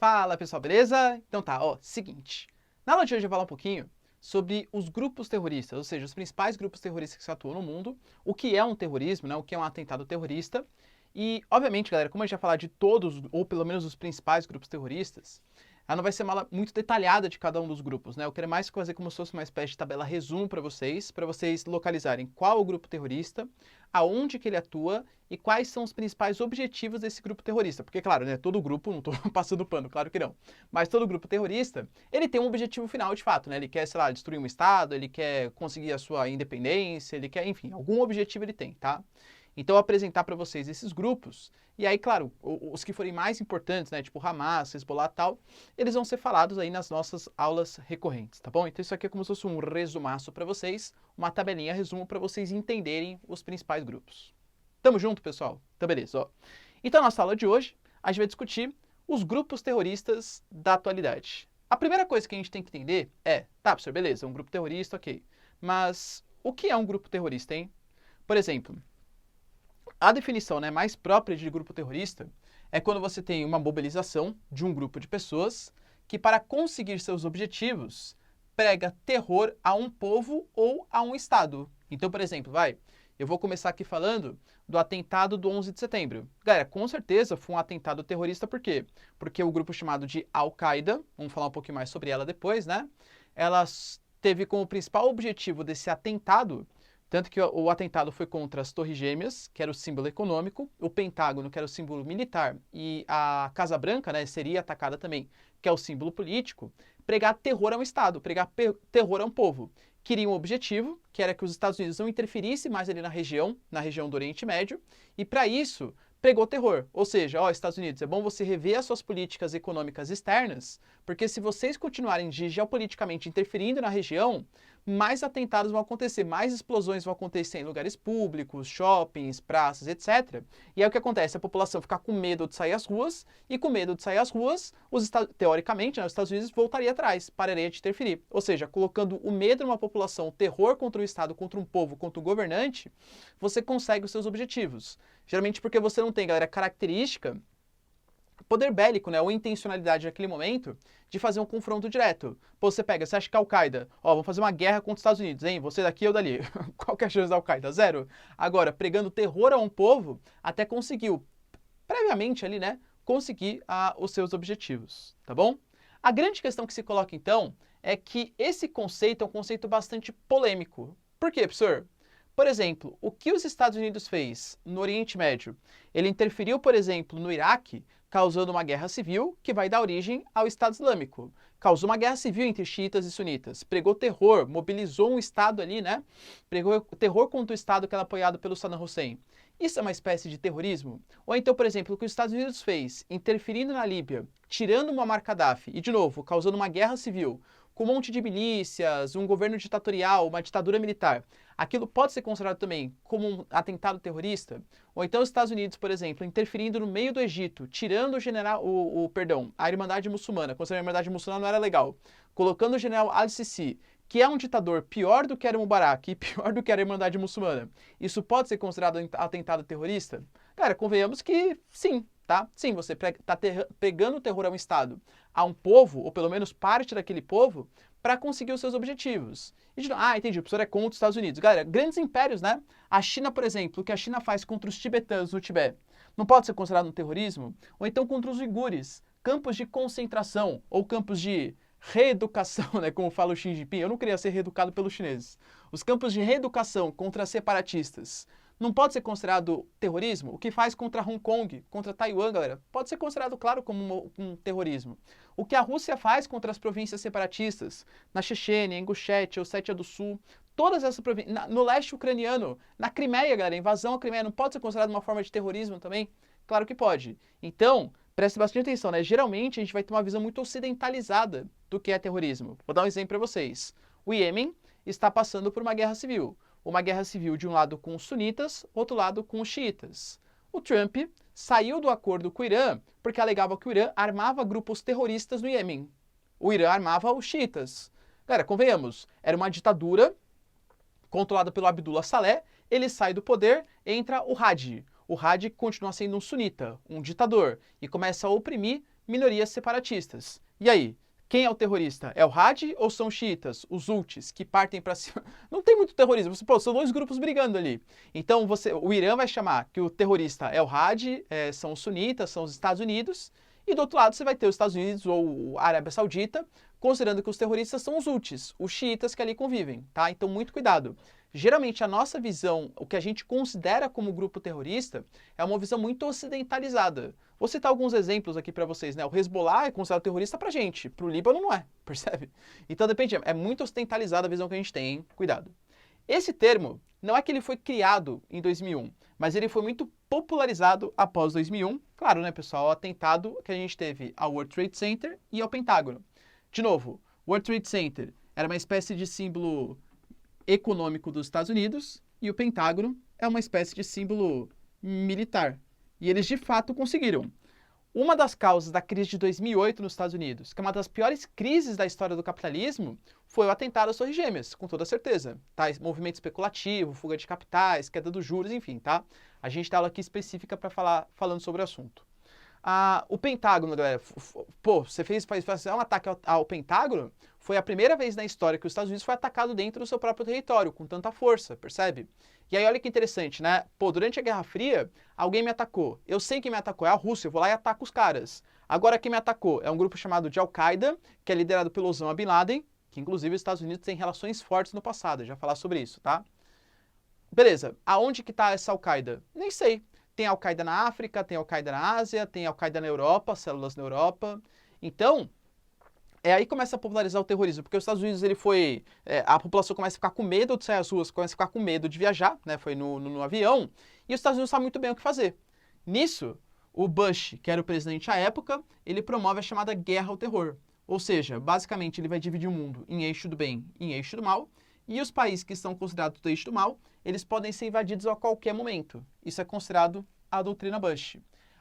Fala pessoal, beleza? Então tá, ó, seguinte. Na aula de hoje eu vou falar um pouquinho sobre os grupos terroristas, ou seja, os principais grupos terroristas que se atuam no mundo, o que é um terrorismo, né, o que é um atentado terrorista. E, obviamente, galera, como a gente vai falar de todos, ou pelo menos os principais grupos terroristas, ela não vai ser uma aula muito detalhada de cada um dos grupos, né? Eu quero mais fazer como se fosse uma espécie de tabela resumo para vocês localizarem qual é o grupo terrorista, aonde que ele atua e quais são os principais objetivos desse grupo terrorista. Porque, claro, né, todo grupo, não estou passando pano, claro que não, mas todo grupo terrorista, ele tem um objetivo final de fato, né? Ele quer, sei lá, destruir um estado, ele quer conseguir a sua independência, ele quer, enfim, algum objetivo ele tem, tá? Então, eu vou apresentar para vocês esses grupos, e aí, claro, os que forem mais importantes, né, tipo Hamas, Hezbollah e tal, eles vão ser falados aí nas nossas aulas recorrentes, tá bom? Então, isso aqui é como se fosse um resumaço para vocês, uma tabelinha resumo para vocês entenderem os principais grupos. Tamo junto, pessoal? Então, beleza, ó. Então, na nossa aula de hoje, a gente vai discutir os grupos terroristas da atualidade. A primeira coisa que a gente tem que entender é, tá, professor, beleza, um grupo terrorista, ok, mas o que é um grupo terrorista, hein? Por exemplo, a definição, né, mais própria de grupo terrorista é quando você tem uma mobilização de um grupo de pessoas que, para conseguir seus objetivos, prega terror a um povo ou a um estado. Então, por exemplo, eu vou começar aqui falando do atentado do 11 de setembro. Galera, com certeza foi um atentado terrorista, por quê? Porque o grupo chamado de Al-Qaeda, vamos falar um pouquinho mais sobre ela depois, né? Ela teve como principal objetivo desse atentado. Tanto que o atentado foi contra as Torres Gêmeas, que era o símbolo econômico, o Pentágono, que era o símbolo militar, e a Casa Branca, né, seria atacada também, que é o símbolo político, pregar terror a um Estado, pregar terror a um povo. Queria um objetivo, que era que os Estados Unidos não interferissem mais ali na região do Oriente Médio, e para isso pregou terror. Ou seja, ó, Estados Unidos, é bom você rever as suas políticas econômicas externas, porque se vocês continuarem geopoliticamente interferindo na região, mais atentados vão acontecer, mais explosões vão acontecer em lugares públicos, shoppings, praças, etc. E aí o que acontece? A população fica com medo de sair às ruas, e com medo de sair às ruas, teoricamente, né, os Estados Unidos voltaria atrás, pararia de interferir. Ou seja, colocando o medo numa população, o terror contra o Estado, contra um povo, contra um governante, você consegue os seus objetivos. Geralmente porque você não tem, galera, característica, poder bélico, né, ou intencionalidade naquele momento de fazer um confronto direto. Pô, você acha que a Al-Qaeda, ó, vamos fazer uma guerra contra os Estados Unidos, hein? Você daqui, eu dali. Qual que é a chance da Al-Qaeda? Zero. Agora, pregando terror a um povo, até conseguiu, previamente ali, né, conseguir os seus objetivos, tá bom? A grande questão que se coloca, então, é que esse conceito é um conceito bastante polêmico. Por quê, professor? Por exemplo, o que os Estados Unidos fez no Oriente Médio? Ele interferiu, por exemplo, no Iraque, causando uma guerra civil que vai dar origem ao Estado Islâmico. Causou uma guerra civil entre xiitas e sunitas, pregou terror, mobilizou um Estado ali, né? Pregou terror contra o Estado que era apoiado pelo Saddam Hussein. Isso é uma espécie de terrorismo? Ou então, por exemplo, o que os Estados Unidos fez, interferindo na Líbia, tirando Muammar Gaddafi e, de novo, causando uma guerra civil, com um monte de milícias, um governo ditatorial, uma ditadura militar, aquilo pode ser considerado também como um atentado terrorista? Ou então os Estados Unidos, por exemplo, interferindo no meio do Egito, tirando a Irmandade Muçulmana, considerando a Irmandade Muçulmana não era legal, colocando o general Al-Sisi, que é um ditador pior do que era o Mubarak e pior do que era a Irmandade Muçulmana, isso pode ser considerado atentado terrorista? Cara, convenhamos que sim, tá? Sim, você está pegando o terror a um Estado, a um povo, ou pelo menos parte daquele povo, para conseguir os seus objetivos. Entendi, o professor é contra os Estados Unidos. Galera, grandes impérios, né? A China, por exemplo, o que a China faz contra os tibetanos no Tibete, não pode ser considerado um terrorismo? Ou então contra os uigures, campos de concentração, ou campos de reeducação, né, como fala o Xi Jinping, eu não queria ser reeducado pelos chineses. Os campos de reeducação contra separatistas não pode ser considerado terrorismo? O que faz contra Hong Kong, contra Taiwan, galera, pode ser considerado, claro, como um terrorismo. O que a Rússia faz contra as províncias separatistas, na Chechênia, Ingushétia, Ossétia do Sul, todas essas províncias, no leste ucraniano, na Crimeia, galera, a invasão à Crimeia, não pode ser considerado uma forma de terrorismo também? Claro que pode. Então, preste bastante atenção, né? Geralmente a gente vai ter uma visão muito ocidentalizada do que é terrorismo. Vou dar um exemplo para vocês. O Iêmen está passando por uma guerra civil. Uma guerra civil de um lado com os sunitas, outro lado com os xiitas. O Trump saiu do acordo com o Irã porque alegava que o Irã armava grupos terroristas no Iêmen. O Irã armava os xiitas. Galera, convenhamos, era uma ditadura controlada pelo Abdullah Saleh, ele sai do poder, entra o Hadi. O Hadi continua sendo um sunita, um ditador, e começa a oprimir minorias separatistas. E aí? Quem é o terrorista? É o Hadi ou são os xiitas, os Houthis, que partem para cima? Não tem muito terrorismo, pô, são dois grupos brigando ali. Então o Irã vai chamar que o terrorista é o Hadi, são os sunitas, são os Estados Unidos, e do outro lado você vai ter os Estados Unidos ou a Arábia Saudita, considerando que os terroristas são os Houthis, os xiitas que ali convivem, tá? Então muito cuidado. Geralmente a nossa visão, o que a gente considera como grupo terrorista, é uma visão muito ocidentalizada. Vou citar alguns exemplos aqui para vocês, né? O Hezbollah é considerado terrorista pra gente, pro Líbano não é, percebe? Então depende, é muito ocidentalizada a visão que a gente tem, hein? Cuidado. Esse termo, não é que ele foi criado em 2001, mas ele foi muito popularizado após 2001. Claro, né, pessoal, o atentado que a gente teve ao World Trade Center e ao Pentágono. De novo, o World Trade Center era uma espécie de símbolo econômico dos Estados Unidos e o Pentágono é uma espécie de símbolo militar. E eles de fato conseguiram. Uma das causas da crise de 2008 nos Estados Unidos, que é uma das piores crises da história do capitalismo, foi o atentado às Torres Gêmeas, com toda certeza. Tá? Movimento especulativo, fuga de capitais, queda dos juros, enfim, tá? A gente tem aula aqui específica para falando sobre o assunto. O Pentágono, galera, pô, você fez um ataque ao Pentágono, foi a primeira vez na história que os Estados Unidos foi atacado dentro do seu próprio território, com tanta força, percebe? E aí olha que interessante, né? Pô, durante a Guerra Fria, alguém me atacou. Eu sei quem me atacou, é a Rússia, eu vou lá e ataco os caras. Agora quem me atacou é um grupo chamado de Al-Qaeda, que é liderado pelo Osama Bin Laden, que inclusive os Estados Unidos têm relações fortes no passado, já falar sobre isso, tá? Beleza, aonde que tá essa Al-Qaeda? Nem sei. Tem Al-Qaeda na África, tem Al-Qaeda na Ásia, tem Al-Qaeda na Europa, células na Europa. Então, aí que começa a popularizar o terrorismo, porque os Estados Unidos, a população começa a ficar com medo de sair às ruas, começa a ficar com medo de viajar, né, foi no avião, e os Estados Unidos sabem muito bem o que fazer. Nisso, o Bush, que era o presidente à época, ele promove a chamada guerra ao terror. Ou seja, basicamente ele vai dividir o mundo em eixo do bem e em eixo do mal, e os países que são considerados do eixo do mal, eles podem ser invadidos a qualquer momento. Isso é considerado a doutrina Bush.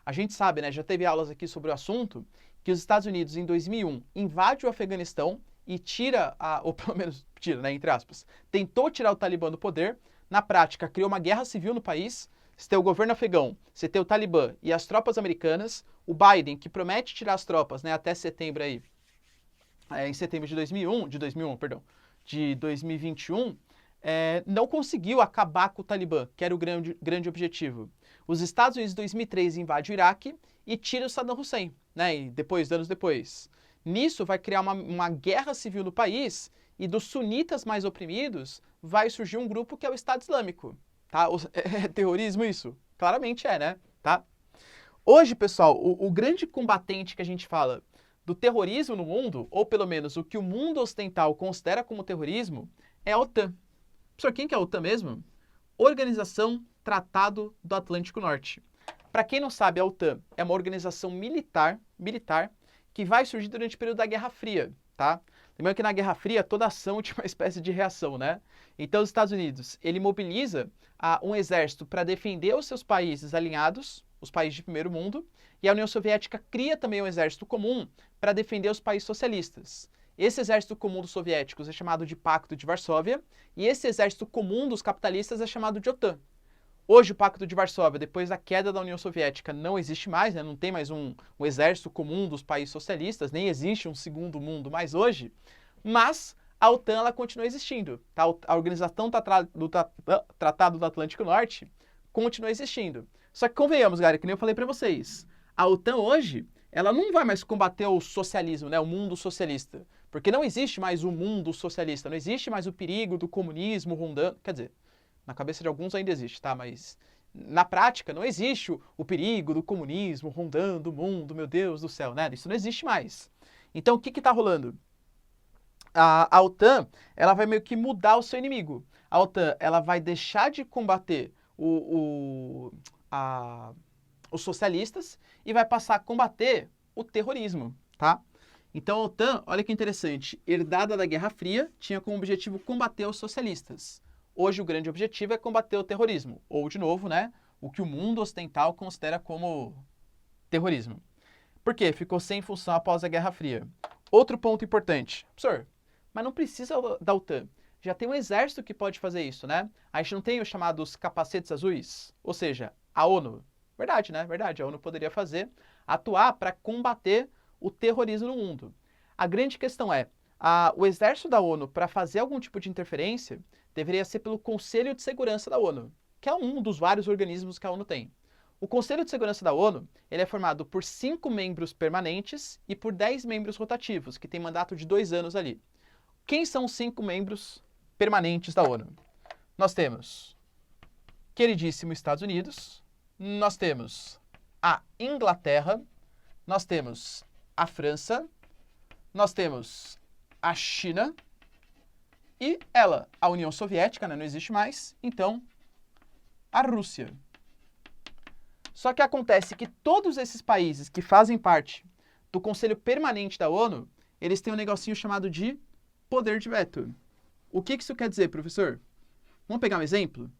A gente sabe, né, já teve aulas aqui sobre o assunto, que os Estados Unidos, em 2001, invade o Afeganistão e tira, ou pelo menos tira, né, entre aspas, tentou tirar o Talibã do poder, na prática criou uma guerra civil no país, você tem o governo afegão, você tem o Talibã e as tropas americanas, o Biden, que promete tirar as tropas, né, até setembro aí, em setembro de 2021, não conseguiu acabar com o Talibã, que era o grande objetivo. Os Estados Unidos, em 2003, invadem o Iraque e tira o Saddam Hussein, né? E anos depois. Nisso vai criar uma guerra civil no país e dos sunitas mais oprimidos vai surgir um grupo que é o Estado Islâmico. Tá? É terrorismo isso? Claramente é, né? Tá? Hoje, pessoal, o grande combatente que a gente fala do terrorismo no mundo, ou pelo menos o que o mundo ocidental considera como terrorismo, é a OTAN. Professor, quem que é a OTAN mesmo? Organização Tratado do Atlântico Norte. Para quem não sabe, a OTAN é uma organização militar que vai surgir durante o período da Guerra Fria, tá? Lembrando que na Guerra Fria toda ação tinha uma espécie de reação, né? Então os Estados Unidos, ele mobiliza um exército para defender os seus países alinhados, os países de primeiro mundo, e a União Soviética cria também um exército comum para defender os países socialistas. Esse exército comum dos soviéticos é chamado de Pacto de Varsóvia, e esse exército comum dos capitalistas é chamado de OTAN. Hoje o Pacto de Varsóvia, depois da queda da União Soviética, não existe mais, né? Não tem mais um exército comum dos países socialistas, nem existe um segundo mundo mais hoje, mas a OTAN ela continua existindo. Tá? A Organização do Tratado do Atlântico Norte continua existindo. Só que convenhamos, galera, que nem eu falei para vocês, a OTAN hoje, ela não vai mais combater o socialismo, né? O mundo socialista, porque não existe mais o mundo socialista, não existe mais o perigo do comunismo rondando, quer dizer, na cabeça de alguns ainda existe, tá? Mas na prática não existe o perigo do comunismo rondando o mundo, meu Deus do céu, né? Isso não existe mais. Então o que está rolando? A OTAN, ela vai meio que mudar o seu inimigo. A OTAN, ela vai deixar de combater os socialistas e vai passar a combater o terrorismo, tá? Então a OTAN, olha que interessante, herdada da Guerra Fria, tinha como objetivo combater os socialistas. Hoje o grande objetivo é combater o terrorismo, ou de novo, né, o que o mundo ocidental considera como terrorismo. Por quê? Ficou sem função após a Guerra Fria. Outro ponto importante, professor, mas não precisa da OTAN. Já tem um exército que pode fazer isso, né? A gente não tem os chamados capacetes azuis, ou seja, a ONU. Verdade, né? Verdade, a ONU poderia atuar para combater o terrorismo no mundo. A grande questão é, o exército da ONU, para fazer algum tipo de interferência, deveria ser pelo Conselho de Segurança da ONU, que é um dos vários organismos que a ONU tem. O Conselho de Segurança da ONU ele é formado por 5 membros permanentes e por 10 membros rotativos, que tem mandato de 2 anos ali. Quem são os 5 membros permanentes da ONU? Nós temos queridíssimo Estados Unidos, nós temos a Inglaterra, nós temos a França, nós temos a China e ela, a União Soviética, né, não existe mais, então a Rússia. Só que acontece que todos esses países que fazem parte do Conselho Permanente da ONU, eles têm um negocinho chamado de poder de veto. O que isso quer dizer, professor? Vamos pegar um exemplo?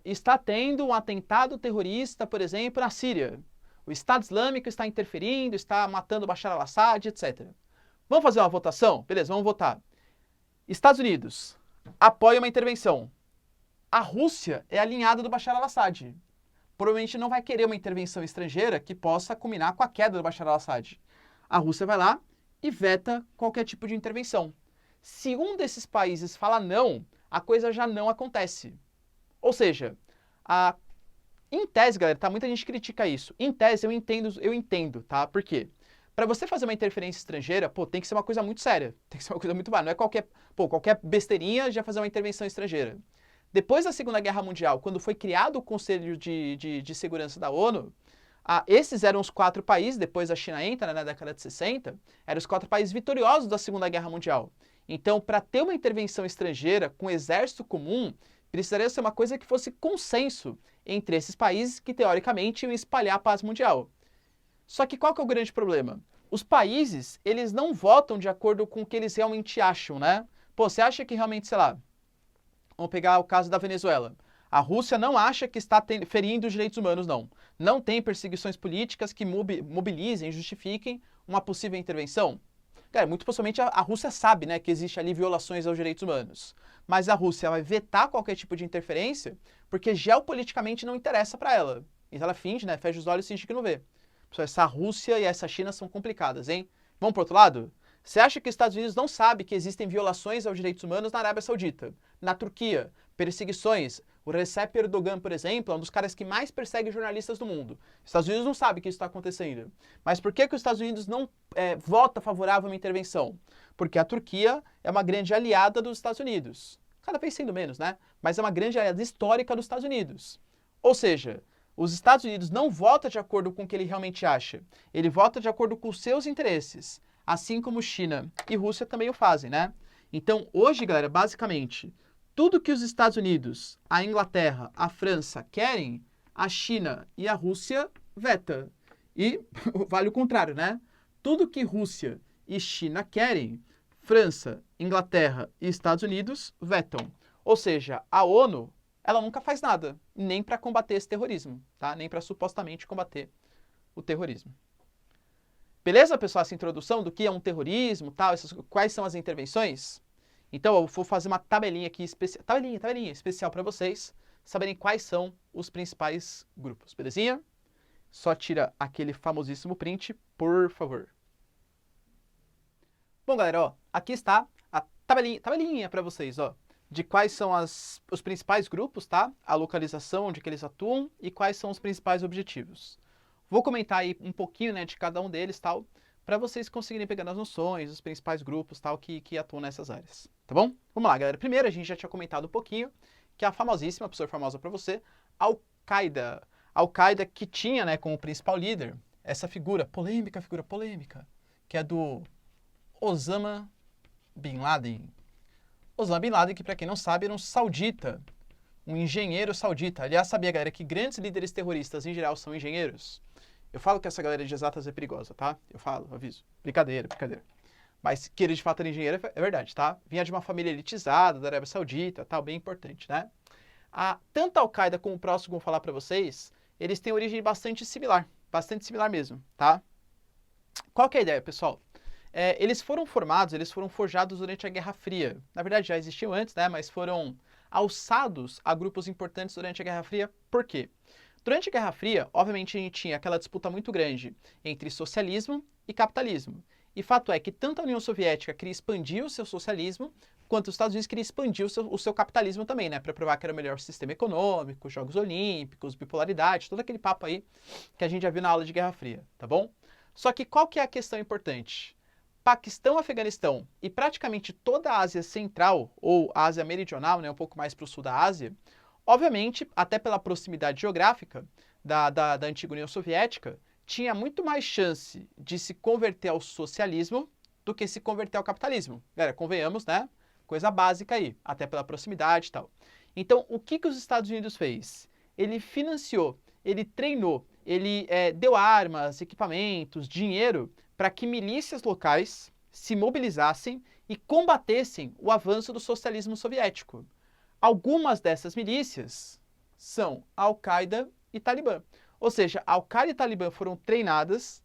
Está tendo um atentado terrorista, por exemplo, na Síria. O Estado Islâmico está interferindo, está matando Bashar al-Assad, etc. Vamos fazer uma votação? Beleza, vamos votar. Estados Unidos apoia uma intervenção. A Rússia é alinhada do Bashar al-Assad. Provavelmente não vai querer uma intervenção estrangeira que possa culminar com a queda do Bashar al-Assad. A Rússia vai lá e veta qualquer tipo de intervenção. Se um desses países fala não, a coisa já não acontece. Ou seja, em tese, galera, tá? Muita gente critica isso. Em tese, eu entendo, tá? Por quê? Para você fazer uma interferência estrangeira, tem que ser uma coisa muito séria. Tem que ser uma coisa muito válida. Não é qualquer besteirinha já fazer uma intervenção estrangeira. Depois da Segunda Guerra Mundial, quando foi criado o Conselho de Segurança da ONU, esses eram os 4 países, depois a China entra, né, na década de 60, eram os 4 países vitoriosos da Segunda Guerra Mundial. Então, para ter uma intervenção estrangeira com exército comum, precisaria ser uma coisa que fosse consenso entre esses países que, teoricamente, iam espalhar a paz mundial. Só que qual que é o grande problema? Os países, eles não votam de acordo com o que eles realmente acham, né? Você acha que realmente, sei lá, vamos pegar o caso da Venezuela. A Rússia não acha que está ferindo os direitos humanos, não. Não tem perseguições políticas que mobilizem, justifiquem uma possível intervenção. Cara, muito possivelmente a Rússia sabe, né, que existe ali violações aos direitos humanos. Mas a Rússia vai vetar qualquer tipo de interferência porque geopoliticamente não interessa para ela. Então ela finge, né, fecha os olhos e finge que não vê. Pessoal, essa Rússia e essa China são complicadas, hein? Vamos para o outro lado? Você acha que os Estados Unidos não sabe que existem violações aos direitos humanos na Arábia Saudita, na Turquia, perseguições? O Recep Erdogan, por exemplo, é um dos caras que mais persegue jornalistas do mundo. Os Estados Unidos não sabe que isso está acontecendo. Mas por que os Estados Unidos não vota favorável a uma intervenção? Porque a Turquia é uma grande aliada dos Estados Unidos. Cada vez sendo menos, né? Mas é uma grande aliada histórica dos Estados Unidos. Ou seja, os Estados Unidos não votam de acordo com o que ele realmente acha. Ele vota de acordo com os seus interesses. Assim como China e Rússia também o fazem, né? Então, hoje, galera, basicamente, tudo que os Estados Unidos, a Inglaterra, a França querem, a China e a Rússia veta. E vale o contrário, né? Tudo que Rússia e China querem, França, Inglaterra e Estados Unidos vetam. Ou seja, a ONU, ela nunca faz nada, nem para combater esse terrorismo, tá? Nem para supostamente combater o terrorismo. Beleza, pessoal, essa introdução do que é um terrorismo, tal, quais são as intervenções? Então, eu vou fazer uma tabelinha aqui, tabelinha especial para vocês, saberem quais são os principais grupos, belezinha? Só tira aquele famosíssimo print, por favor. Bom, galera, ó, aqui está a tabelinha para vocês, ó, de quais são os principais grupos, tá? A localização, onde que eles atuam e quais são os principais objetivos. Vou comentar aí um pouquinho, né, de cada um deles, tal, para vocês conseguirem pegar as noções, os principais grupos, tal, que atuam nessas áreas, tá bom? Vamos lá, galera. Primeiro, a gente já tinha comentado um pouquinho, que é a famosíssima, a pessoa famosa para você, Al-Qaeda. Al-Qaeda que tinha, né, como principal líder, essa figura polêmica, que é do Osama Bin Laden. Osama Bin Laden, que para quem não sabe, era um saudita, um engenheiro saudita. Aliás, sabia, galera, que grandes líderes terroristas, em geral, são engenheiros? Eu falo que essa galera de exatas é perigosa, tá? Eu falo, aviso. Brincadeira. Mas que ele de fato era engenheiro é verdade, tá? Vinha de uma família elitizada, da Arábia Saudita, tal, bem importante, né? Tanto a Al-Qaeda como o próximo, vou falar para vocês, eles têm origem bastante similar mesmo, tá? Qual que é a ideia, pessoal? Eles foram forjados durante a Guerra Fria. Na verdade, já existiam antes, né? Mas foram alçados a grupos importantes durante a Guerra Fria. Por quê? Durante a Guerra Fria, obviamente a gente tinha aquela disputa muito grande entre socialismo e capitalismo. E fato é que tanto a União Soviética queria expandir o seu socialismo, quanto os Estados Unidos queriam expandir o seu capitalismo também, né? Para provar que era o melhor sistema econômico, Jogos Olímpicos, bipolaridade, todo aquele papo aí que a gente já viu na aula de Guerra Fria, tá bom? Só que qual que é a questão importante? Paquistão, Afeganistão e praticamente toda a Ásia Central, ou Ásia Meridional, né, um pouco mais para o sul da Ásia, obviamente, até pela proximidade geográfica da antiga União Soviética, tinha muito mais chance de se converter ao socialismo do que se converter ao capitalismo. Galera, convenhamos, né? Coisa básica aí, até pela proximidade e tal. Então, o que os Estados Unidos fez? Ele financiou, ele treinou, ele deu armas, equipamentos, dinheiro para que milícias locais se mobilizassem e combatessem o avanço do socialismo soviético. Algumas dessas milícias são Al-Qaeda e Talibã. Ou seja, Al-Qaeda e Talibã foram treinadas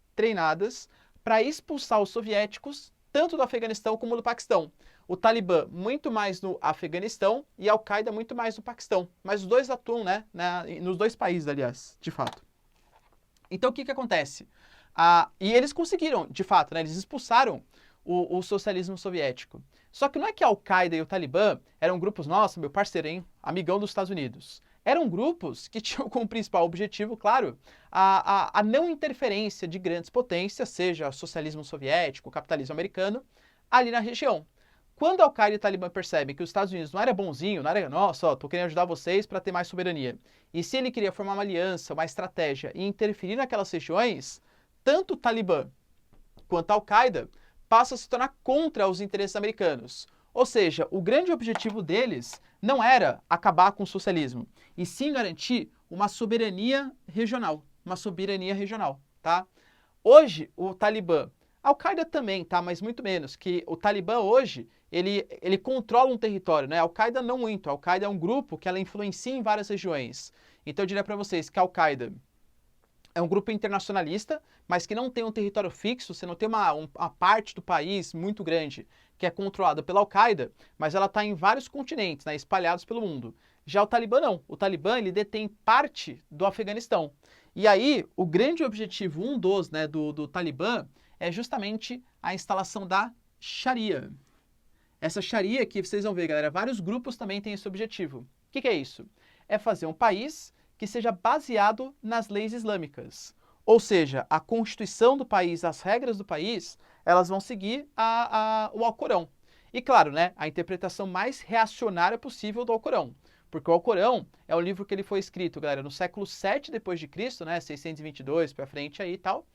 para expulsar os soviéticos tanto do Afeganistão como do Paquistão. O Talibã muito mais no Afeganistão e a Al-Qaeda muito mais no Paquistão. Mas os dois atuam, né, nos dois países, aliás, de fato. Então, o que acontece? E eles conseguiram, de fato, né, eles expulsaram o socialismo soviético. Só que não é que a Al-Qaeda e o Talibã eram grupos, nossa, meu parceiro, hein, amigão dos Estados Unidos. Eram grupos que tinham como principal objetivo, claro, a não interferência de grandes potências, seja socialismo soviético, capitalismo americano, ali na região. Quando a Al-Qaeda e o Talibã percebem que os Estados Unidos não era bonzinho, não era, nossa, ó, tô querendo ajudar vocês para ter mais soberania, e se ele queria formar uma aliança, uma estratégia e interferir naquelas regiões, tanto o Talibã quanto a Al-Qaeda passam a se tornar contra os interesses americanos. Ou seja, o grande objetivo deles não era acabar com o socialismo, e sim garantir uma soberania regional. Uma soberania regional, tá? Hoje, o Talibã, a Al-Qaeda também, tá? Mas muito menos, que o Talibã hoje, ele controla um território, né? A Al-Qaeda não muito. A Al-Qaeda é um grupo que ela influencia em várias regiões. Então eu diria para vocês que a Al-Qaeda é um grupo internacionalista, mas que não tem um território fixo, você não tem uma parte do país muito grande que é controlada pela Al-Qaeda, mas ela está em vários continentes, né, espalhados pelo mundo. Já o Talibã não. O Talibã ele detém parte do Afeganistão. E aí, o grande objetivo, um dos, né, do Talibã, é justamente a instalação da Sharia. Essa Sharia que vocês vão ver, galera, vários grupos também têm esse objetivo. O que é isso? É fazer um país que seja baseado nas leis islâmicas. Ou seja, a constituição do país, as regras do país, elas vão seguir o Alcorão. E claro, né, a interpretação mais reacionária possível do Alcorão. Porque o Alcorão é um livro que ele foi escrito, galera, no século 7 depois de Cristo, né, 622 para frente aí e tal.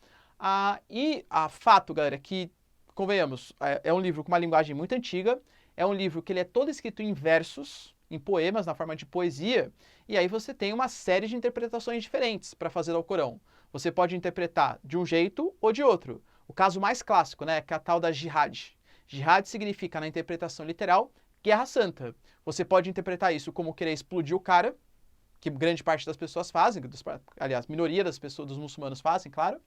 Fato, galera, que, convenhamos, é um livro com uma linguagem muito antiga, é um livro que ele é todo escrito em versos, em poemas, na forma de poesia, e aí você tem uma série de interpretações diferentes para fazer o Alcorão. Você pode interpretar de um jeito ou de outro. O caso mais clássico, né, que é a tal da jihad. Jihad significa, na interpretação literal, guerra santa. Você pode interpretar isso como querer explodir o cara, que grande parte das pessoas fazem, aliás, minoria das pessoas, dos muçulmanos fazem, claro.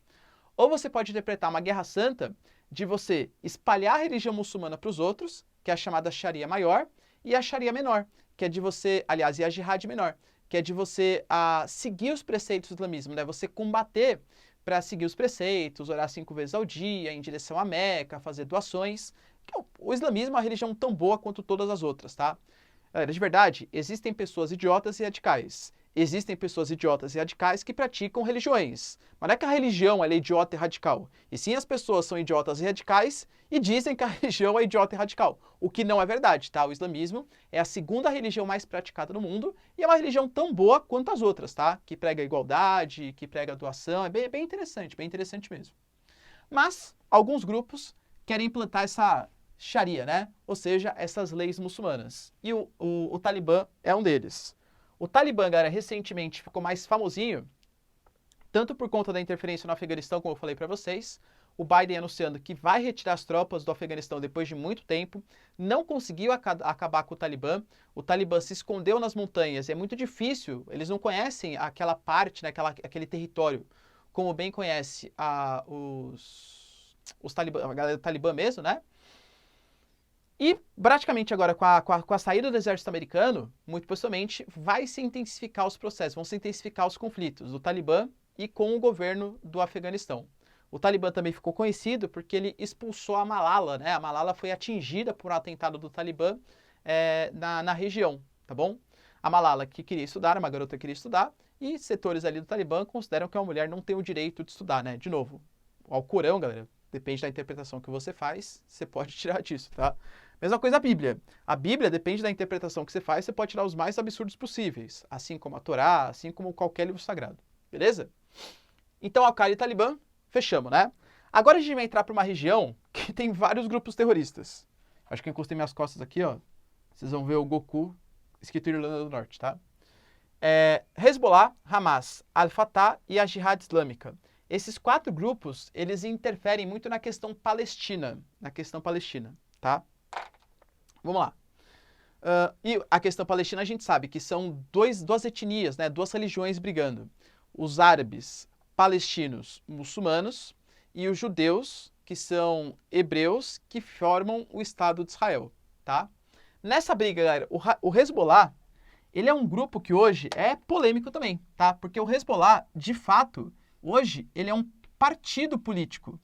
Ou você pode interpretar uma guerra santa de você espalhar a religião muçulmana para os outros, que é a chamada Sharia maior, e a Sharia menor, que é de você, aliás, e a Jihad menor, que é de você seguir os preceitos do islamismo, né? Você combater para seguir os preceitos, orar 5 vezes ao dia, em direção à Meca, fazer doações. O islamismo é uma religião tão boa quanto todas as outras, tá? Galera, de verdade, existem pessoas idiotas e radicais. Existem pessoas idiotas e radicais que praticam religiões. Mas não é que a religião é idiota e radical. E sim, as pessoas são idiotas e radicais e dizem que a religião é idiota e radical. O que não é verdade, tá? O islamismo é a segunda religião mais praticada no mundo e é uma religião tão boa quanto as outras, tá? Que prega igualdade, que prega doação. É bem interessante mesmo. Mas alguns grupos querem implantar essa Sharia, né? Ou seja, essas leis muçulmanas. E o Talibã é um deles. O Talibã, galera, recentemente ficou mais famosinho, tanto por conta da interferência no Afeganistão, como eu falei para vocês, o Biden anunciando que vai retirar as tropas do Afeganistão depois de muito tempo, não conseguiu acabar com o Talibã se escondeu nas montanhas, é muito difícil, eles não conhecem aquela parte, né, aquele território, como bem conhece os Talibã, a galera do Talibã mesmo, né? E, praticamente agora, com a saída do exército americano, muito possivelmente, vai se intensificar os processos, vão se intensificar os conflitos do Talibã e com o governo do Afeganistão. O Talibã também ficou conhecido porque ele expulsou a Malala, né? A Malala foi atingida por um atentado do Talibã na região, tá bom? A Malala, que queria estudar, uma garota que queria estudar, e setores ali do Talibã consideram que a mulher não tem o direito de estudar, né? De novo, o Alcorão, galera, depende da interpretação que você faz, você pode tirar disso, tá? Mesma coisa a Bíblia. A Bíblia, depende da interpretação que você faz, você pode tirar os mais absurdos possíveis, assim como a Torá, assim como qualquer livro sagrado, beleza? Então, Al-Qaeda e Talibã, fechamos, né? Agora a gente vai entrar para uma região que tem vários grupos terroristas. Acho que eu encostei minhas costas aqui, ó. Vocês vão ver o Goku escrito Irlanda do Norte, tá? Hezbollah, Hamas, Al-Fatah e a Jihad Islâmica. Esses 4 grupos, eles interferem muito na questão palestina, tá? Vamos lá. E a questão palestina a gente sabe que são duas etnias, né, 2 religiões brigando. Os árabes palestinos muçulmanos e os judeus, que são hebreus, que formam o Estado de Israel, tá? Nessa briga, galera, o Hezbollah, ele é um grupo que hoje é polêmico também, tá? Porque o Hezbollah, de fato, hoje, ele é um partido político.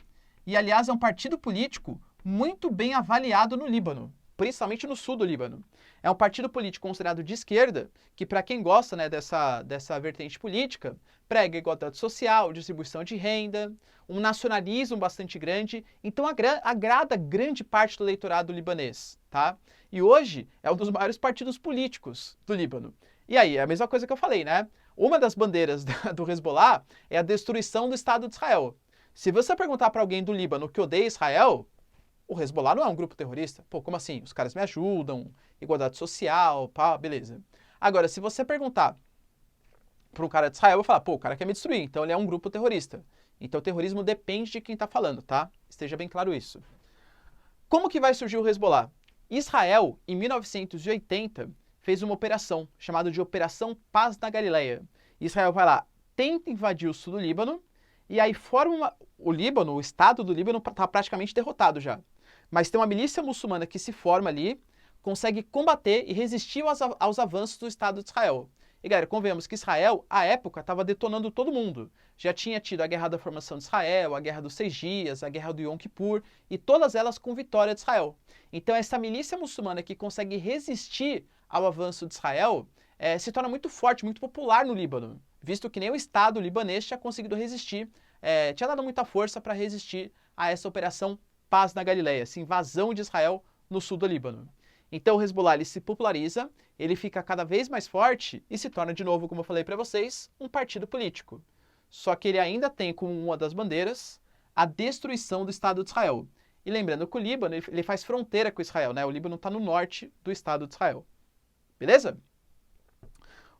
E, aliás, é um partido político muito bem avaliado no Líbano, principalmente no sul do Líbano. É um partido político considerado de esquerda, que para quem gosta, né, dessa vertente política, prega igualdade social, distribuição de renda, um nacionalismo bastante grande, então agrada grande parte do eleitorado libanês, tá? E hoje é um dos maiores partidos políticos do Líbano. E aí, é a mesma coisa que eu falei, né? Uma das bandeiras do Hezbollah é a destruição do Estado de Israel. Se você perguntar para alguém do Líbano que odeia Israel, o Hezbollah não é um grupo terrorista. Pô, como assim? Os caras me ajudam, igualdade social, pá, beleza. Agora, se você perguntar para um cara de Israel, eu vou falar, pô, o cara quer me destruir, então ele é um grupo terrorista. Então o terrorismo depende de quem está falando, tá? Esteja bem claro isso. Como que vai surgir o Hezbollah? Israel, em 1980, fez uma operação chamada de Operação Paz na Galileia. Israel vai lá, tenta invadir o sul do Líbano, e aí forma o Líbano, o Estado do Líbano está praticamente derrotado já. Mas tem uma milícia muçulmana que se forma ali, consegue combater e resistir aos avanços do Estado de Israel. E galera, convenhamos que Israel, à época, estava detonando todo mundo. Já tinha tido a Guerra da Formação de Israel, a Guerra dos 6 Dias, a Guerra do Yom Kippur, e todas elas com vitória de Israel. Então essa milícia muçulmana que consegue resistir ao avanço de Israel se torna muito forte, muito popular no Líbano, visto que nem o Estado libanês tinha conseguido resistir, tinha dado muita força para resistir a essa operação Paz na Galileia, essa invasão de Israel no sul do Líbano. Então o Hezbollah ele se populariza, ele fica cada vez mais forte e se torna de novo, como eu falei para vocês, um partido político. Só que ele ainda tem como uma das bandeiras a destruição do Estado de Israel. E lembrando que o Líbano ele faz fronteira com Israel, né? O Líbano está no norte do Estado de Israel. Beleza?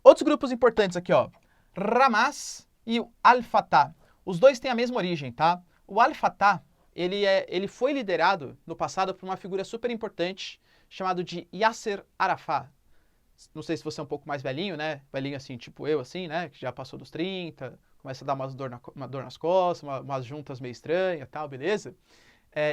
Outros grupos importantes aqui, ó. Hamas e o Al-Fatah. Os dois têm a mesma origem, tá? O Al-Fatah, ele foi liderado no passado por uma figura super importante chamado de Yasser Arafat. Não sei se você é um pouco mais velhinho, né? Velhinho assim, tipo eu, assim, né? Que já passou dos 30, começa a dar uma dor nas costas, umas juntas meio estranhas e tal, beleza?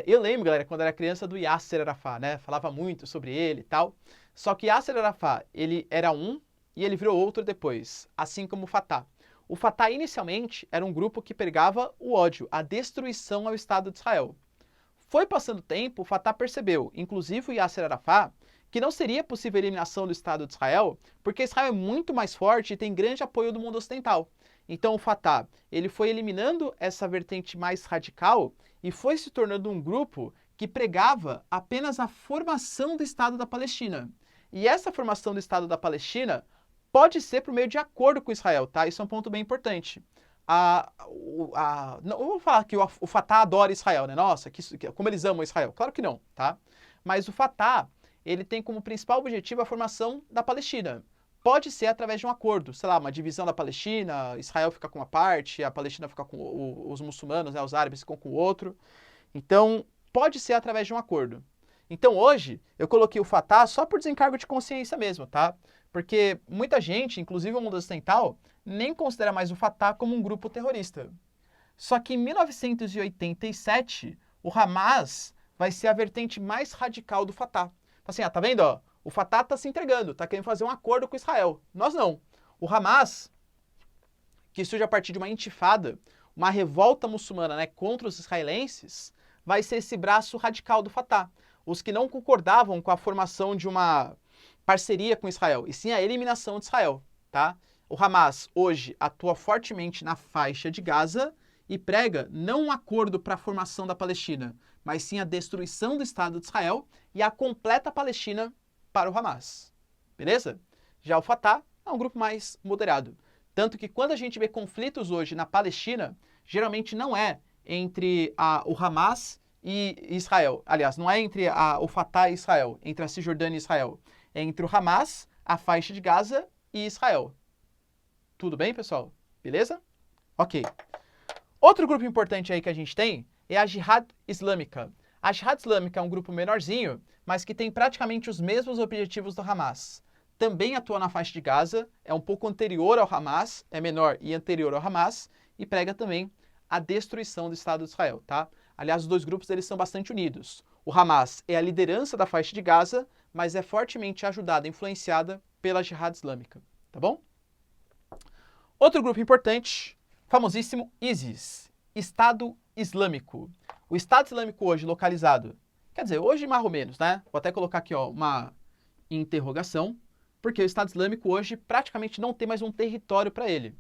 Eu lembro, galera, quando era criança do Yasser Arafat, né? Falava muito sobre ele e tal. Só que Yasser Arafat, ele era um e ele virou outro depois, assim como o Fatah. O Fatah, inicialmente, era um grupo que pregava o ódio, a destruição ao Estado de Israel. Foi passando o tempo, o Fatah percebeu, inclusive o Yasser Arafat, que não seria possível a eliminação do Estado de Israel, porque Israel é muito mais forte e tem grande apoio do mundo ocidental. Então o Fatah, ele foi eliminando essa vertente mais radical e foi se tornando um grupo que pregava apenas a formação do Estado da Palestina. E essa formação do Estado da Palestina pode ser por meio de acordo com Israel, tá? Isso é um ponto bem importante. Não vou falar que o Fatah adora Israel, né? Nossa, como eles amam Israel. Claro que não, tá? Mas o Fatah, ele tem como principal objetivo a formação da Palestina. Pode ser através de um acordo, sei lá, uma divisão da Palestina, Israel fica com uma parte, a Palestina fica com os muçulmanos, né, os árabes ficam com o outro. Então, pode ser através de um acordo. Então, hoje, eu coloquei o Fatah só por desencargo de consciência mesmo, tá? Porque muita gente, inclusive o mundo ocidental, nem considera mais o Fatah como um grupo terrorista. Só que em 1987, o Hamas vai ser a vertente mais radical do Fatah. Assim, tá vendo? Ó, o Fatah está se entregando, está querendo fazer um acordo com Israel. Nós não. O Hamas, que surge a partir de uma intifada, uma revolta muçulmana, né, contra os israelenses, vai ser esse braço radical do Fatah. Os que não concordavam com a formação de uma parceria com Israel, e sim a eliminação de Israel, tá? O Hamas hoje atua fortemente na faixa de Gaza e prega não um acordo para a formação da Palestina, mas sim a destruição do Estado de Israel e a completa Palestina para o Hamas. Beleza? Já o Fatah é um grupo mais moderado. Tanto que quando a gente vê conflitos hoje na Palestina, geralmente não é entre o Hamas e Israel. Aliás, não é entre o Fatah e Israel, entre a Cisjordânia e Israel. É entre o Hamas, a faixa de Gaza e Israel. Tudo bem, pessoal? Beleza? Ok. Outro grupo importante aí que a gente tem é a Jihad Islâmica. A Jihad Islâmica é um grupo menorzinho, mas que tem praticamente os mesmos objetivos do Hamas. Também atua na faixa de Gaza, é um pouco anterior ao Hamas, é menor e anterior ao Hamas, e prega também a destruição do Estado de Israel, tá? Aliás, os dois grupos eles são bastante unidos. O Hamas é a liderança da faixa de Gaza, mas é fortemente ajudada, influenciada pela Jihad Islâmica, tá bom? Outro grupo importante, famosíssimo ISIS, Estado Islâmico. O Estado Islâmico hoje localizado, quer dizer, hoje mais ou menos, né? Vou até colocar aqui ó, uma interrogação, porque o Estado Islâmico hoje praticamente não tem mais um território para ele.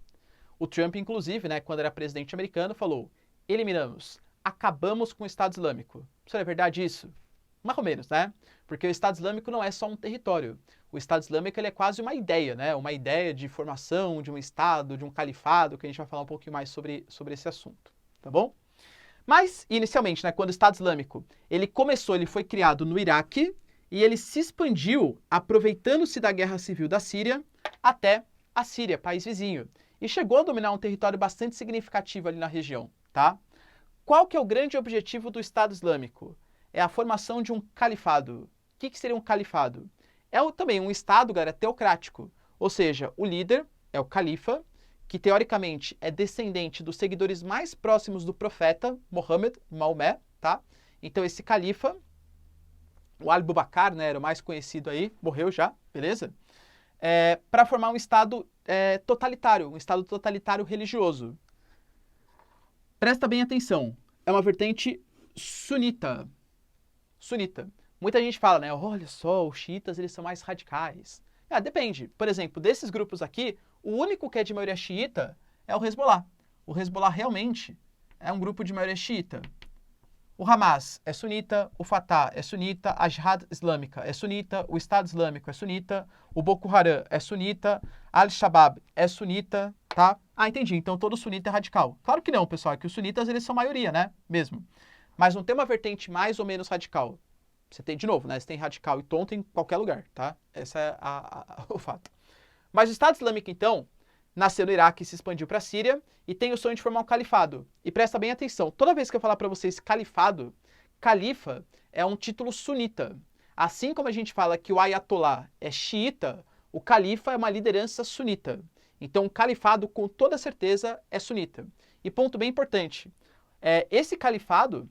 O Trump, inclusive, né, quando era presidente americano, falou, eliminamos, acabamos com o Estado Islâmico. Isso é verdade isso? Mais ou menos, né? Porque o Estado Islâmico não é só um território. O Estado Islâmico ele é quase uma ideia, né? Uma ideia de formação de um Estado, de um califado, que a gente vai falar um pouquinho mais sobre esse assunto, tá bom? Mas, inicialmente, né, quando o Estado Islâmico ele começou, ele foi criado no Iraque e ele se expandiu, aproveitando-se da guerra civil da Síria, até a Síria, país vizinho. E chegou a dominar um território bastante significativo ali na região, tá? Qual que é o grande objetivo do Estado Islâmico? É a formação de um califado. O que seria um califado? É também um Estado, galera, teocrático. Ou seja, o líder é o califa, que teoricamente é descendente dos seguidores mais próximos do profeta, Mohammed, Maomé, tá? Então esse califa, o Abu Bakr, né, era o mais conhecido aí, morreu já, beleza? Para formar um Estado totalitário, um Estado totalitário religioso. Presta bem atenção, é uma vertente sunita. Sunita. Muita gente fala, né, olha só, os xiitas eles são mais radicais. Depende. Por exemplo, desses grupos aqui, o único que é de maioria xiita é o Hezbollah. O Hezbollah realmente é um grupo de maioria xiita. O Hamas é sunita, o Fatah é sunita, a Jihad Islâmica é sunita, o Estado Islâmico é sunita, o Boko Haram é sunita, Al-Shabaab é sunita, tá? Entendi. Então todo sunita é radical. Claro que não, pessoal, é que os sunitas eles são maioria, né? Mesmo. Mas não tem uma vertente mais ou menos radical. Você tem, de novo, né? Você tem radical e tonto em qualquer lugar, tá? Esse é o fato. Mas o Estado Islâmico, então, nasceu no Iraque e se expandiu para a Síria e tem o sonho de formar um califado. E presta bem atenção, toda vez que eu falar para vocês califado, califa é um título sunita. Assim como a gente fala que o ayatollah é xiita, o califa é uma liderança sunita. Então, o califado, com toda certeza, é sunita. E ponto bem importante, esse califado,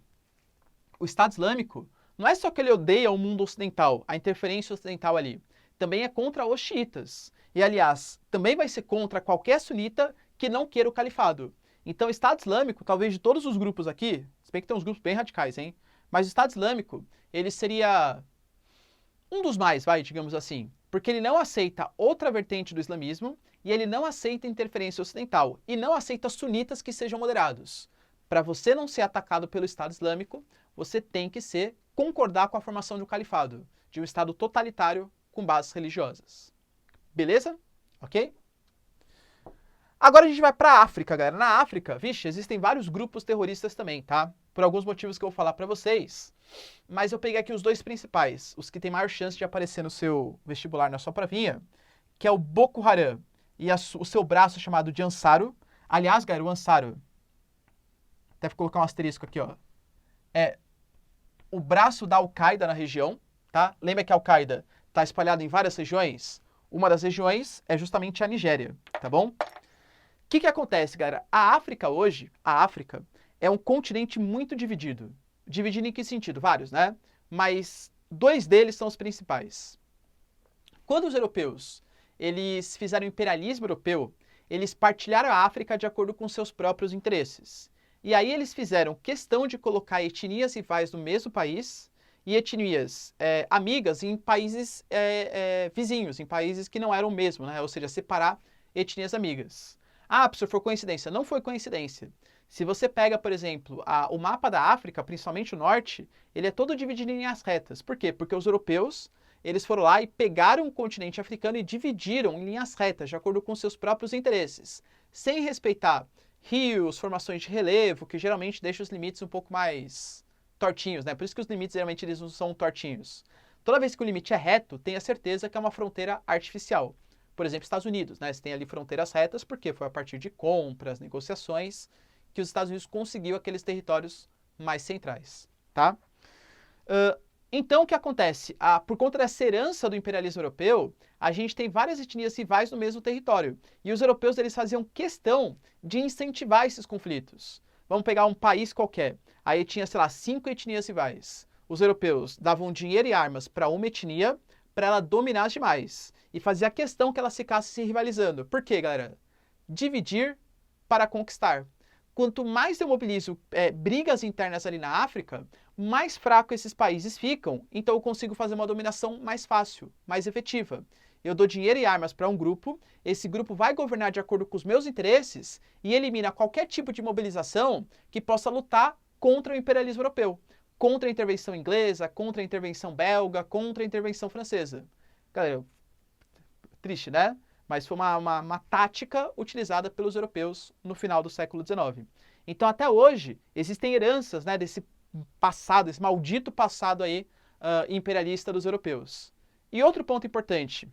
o Estado Islâmico, não é só que ele odeia o mundo ocidental, a interferência ocidental ali. Também é contra os xiitas. E, aliás, também vai ser contra qualquer sunita que não queira o califado. Então, o Estado Islâmico, talvez de todos os grupos aqui, se bem que tem uns grupos bem radicais, hein? Mas o Estado Islâmico, ele seria um dos mais, digamos assim. Porque ele não aceita outra vertente do islamismo e ele não aceita interferência ocidental. E não aceita sunitas que sejam moderados. Para você não ser atacado pelo Estado Islâmico, você tem que concordar com a formação de um califado, de um Estado totalitário com bases religiosas. Beleza? Ok? Agora a gente vai para a África, galera. Na África, vixe, existem vários grupos terroristas também, tá? Por alguns motivos que eu vou falar para vocês. Mas eu peguei aqui os dois principais, os que têm maior chance de aparecer no seu vestibular, na sua provinha, que é o Boko Haram e o seu braço chamado de Ansaru. Aliás, galera, o Ansaru, deve colocar um asterisco aqui, ó. É o braço da Al-Qaeda na região, tá? Lembra que a Al-Qaeda está espalhada em várias regiões? Uma das regiões é justamente a Nigéria, tá bom? O que acontece, galera? A África hoje, é um continente muito dividido. Dividido em que sentido? Vários, né? Mas dois deles são os principais. Quando os europeus eles fizeram o imperialismo europeu, eles partilharam a África de acordo com seus próprios interesses. E aí eles fizeram questão de colocar etnias rivais no mesmo país e etnias amigas em países vizinhos, em países que não eram o mesmo, né? Ou seja, separar etnias amigas. Ah, professor, foi coincidência. Não foi coincidência. Se você pega, por exemplo, o mapa da África, principalmente o norte, ele é todo dividido em linhas retas. Por quê? Porque os europeus eles foram lá e pegaram o continente africano e dividiram em linhas retas, de acordo com seus próprios interesses, sem respeitar rios, formações de relevo, que geralmente deixam os limites um pouco mais tortinhos, né? Por isso que os limites geralmente eles não são tortinhos. Toda vez que o limite é reto, tenha certeza que é uma fronteira artificial. Por exemplo, Estados Unidos, né? Você tem ali fronteiras retas porque foi a partir de compras, negociações, que os Estados Unidos conseguiu aqueles territórios mais centrais, tá? Então, o que acontece? Por conta dessa herança do imperialismo europeu, a gente tem várias etnias rivais no mesmo território. E os europeus eles faziam questão de incentivar esses conflitos. Vamos pegar um país qualquer. Aí tinha, sei lá, 5 etnias rivais. Os europeus davam dinheiro e armas para uma etnia para ela dominar as demais. E fazia questão que elas ficassem se rivalizando. Por quê, galera? Dividir para conquistar. Quanto mais eu mobilizo brigas internas ali na África, mais fraco esses países ficam, então eu consigo fazer uma dominação mais fácil, mais efetiva. Eu dou dinheiro e armas para um grupo, esse grupo vai governar de acordo com os meus interesses e elimina qualquer tipo de mobilização que possa lutar contra o imperialismo europeu, contra a intervenção inglesa, contra a intervenção belga, contra a intervenção francesa. Galera, triste, né? Mas foi uma tática utilizada pelos europeus no final do século XIX. Então, até hoje, existem heranças, né, desse passado, esse maldito passado aí imperialista dos europeus. E outro ponto importante.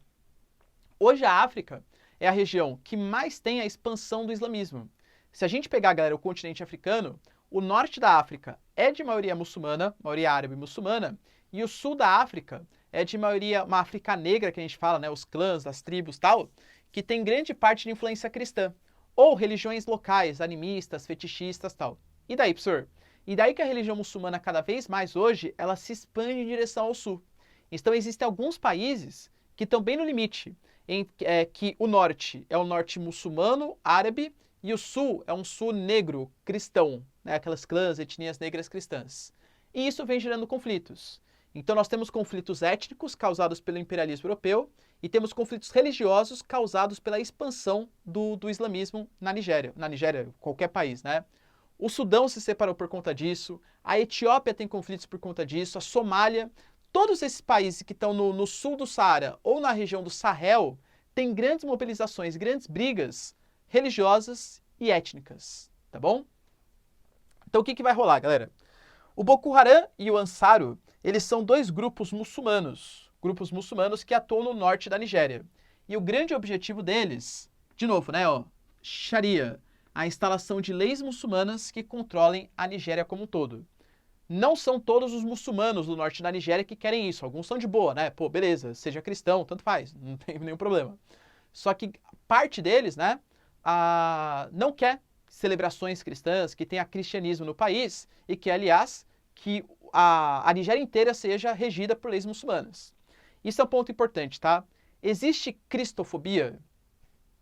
Hoje a África é a região que mais tem a expansão do islamismo. Se a gente pegar, galera, o continente africano, o norte da África é de maioria muçulmana, maioria árabe muçulmana, e o sul da África é de maioria uma África negra, que a gente fala, né, os clãs, as tribos tal, que tem grande parte de influência cristã, ou religiões locais, animistas, fetichistas tal. E daí, professor? E daí que a religião muçulmana, cada vez mais hoje, ela se expande em direção ao sul. Então, existem alguns países que estão bem no limite, que o norte é o norte muçulmano, árabe, e o sul é um sul negro, cristão, né? Aquelas clãs, etnias negras cristãs. E isso vem gerando conflitos. Então, nós temos conflitos étnicos causados pelo imperialismo europeu e temos conflitos religiosos causados pela expansão do islamismo na Nigéria. Na Nigéria, qualquer país, né? O Sudão se separou por conta disso, a Etiópia tem conflitos por conta disso, a Somália, todos esses países que estão no sul do Saara ou na região do Sahel têm grandes mobilizações, grandes brigas religiosas e étnicas, tá bom? Então o que vai rolar, galera? O Boko Haram e o Ansaru, eles são dois grupos muçulmanos que atuam no norte da Nigéria. E o grande objetivo deles, de novo, né, Sharia, a instalação de leis muçulmanas que controlem a Nigéria como um todo. Não são todos os muçulmanos do norte da Nigéria que querem isso. Alguns são de boa, né? Pô, beleza, seja cristão, tanto faz, não tem nenhum problema. Só que parte deles, né, não quer celebrações cristãs, que tenha cristianismo no país e que, aliás, que a Nigéria inteira seja regida por leis muçulmanas. Isso é um ponto importante, tá? Existe cristofobia?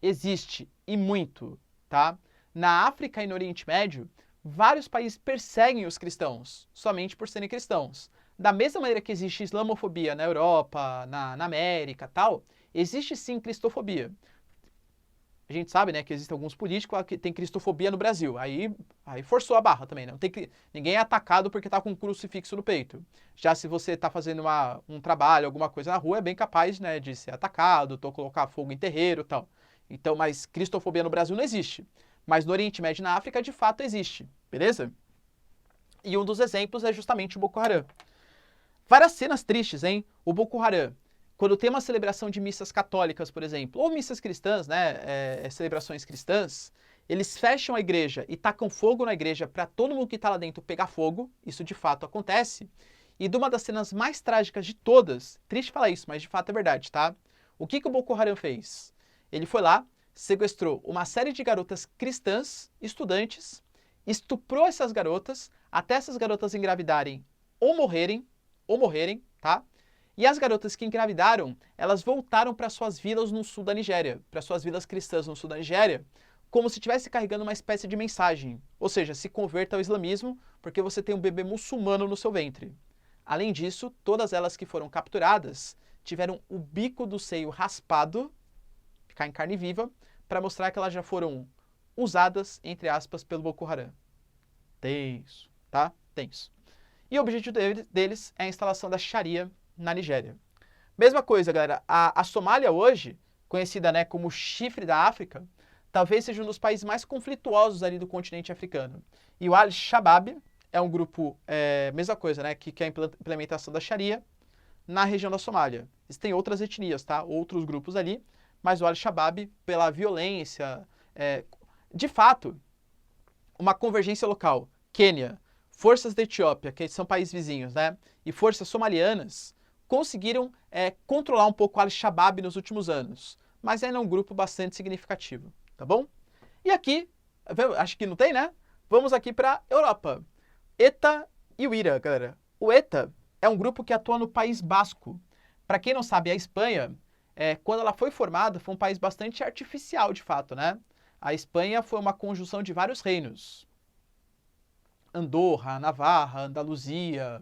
Existe, e muito, tá? Na África e no Oriente Médio, vários países perseguem os cristãos, somente por serem cristãos. Da mesma maneira que existe islamofobia na Europa, na América tal, existe sim cristofobia. A gente sabe, né, que existem alguns políticos que têm cristofobia no Brasil. Aí forçou a barra também, né? Ninguém é atacado porque está com um crucifixo no peito. Já se você está fazendo um trabalho, alguma coisa na rua, é bem capaz, né, de ser atacado, ou colocar fogo em terreiro e tal. Então, mas cristofobia no Brasil não existe. Mas no Oriente Médio e na África, de fato, existe. Beleza? E um dos exemplos é justamente o Boko Haram. Várias cenas tristes, hein? O Boko Haram, quando tem uma celebração de missas católicas, por exemplo, ou missas cristãs, né, celebrações cristãs, eles fecham a igreja e tacam fogo na igreja para todo mundo que está lá dentro pegar fogo. Isso de fato acontece. E de uma das cenas mais trágicas de todas, triste falar isso, mas de fato é verdade, tá? O que o Boko Haram fez? Ele foi lá, sequestrou uma série de garotas cristãs, estudantes, estuprou essas garotas, até essas garotas engravidarem ou morrerem, tá? E as garotas que engravidaram, elas voltaram para suas vilas no sul da Nigéria, para suas vilas cristãs no sul da Nigéria, como se estivesse carregando uma espécie de mensagem, ou seja, se converta ao islamismo porque você tem um bebê muçulmano no seu ventre. Além disso, todas elas que foram capturadas tiveram o bico do seio raspado, ficar em carne viva, para mostrar que elas já foram usadas, entre aspas, pelo Boko Haram. Tenso, tá? Tenso. E o objetivo deles é a instalação da Sharia na Nigéria. Mesma coisa, galera, a Somália hoje, conhecida, né, como chifre da África, talvez seja um dos países mais conflituosos ali do continente africano. E o Al-Shabaab é um grupo, mesma coisa, né, que quer a implementação da Sharia na região da Somália. Existem outras etnias, tá? Outros grupos ali, mas o Al-Shabaab, pela violência, de fato, uma convergência local. Quênia, forças da Etiópia, que são países vizinhos, né? E forças somalianas conseguiram controlar um pouco o Al-Shabaab nos últimos anos, mas ainda é um grupo bastante significativo, tá bom? E aqui, acho que não tem, né? Vamos aqui para a Europa. ETA e o IRA, galera. O ETA é um grupo que atua no País Basco. Para quem não sabe, a Espanha, quando ela foi formada, foi um país bastante artificial, de fato, né? A Espanha foi uma conjunção de vários reinos. Andorra, Navarra, Andaluzia,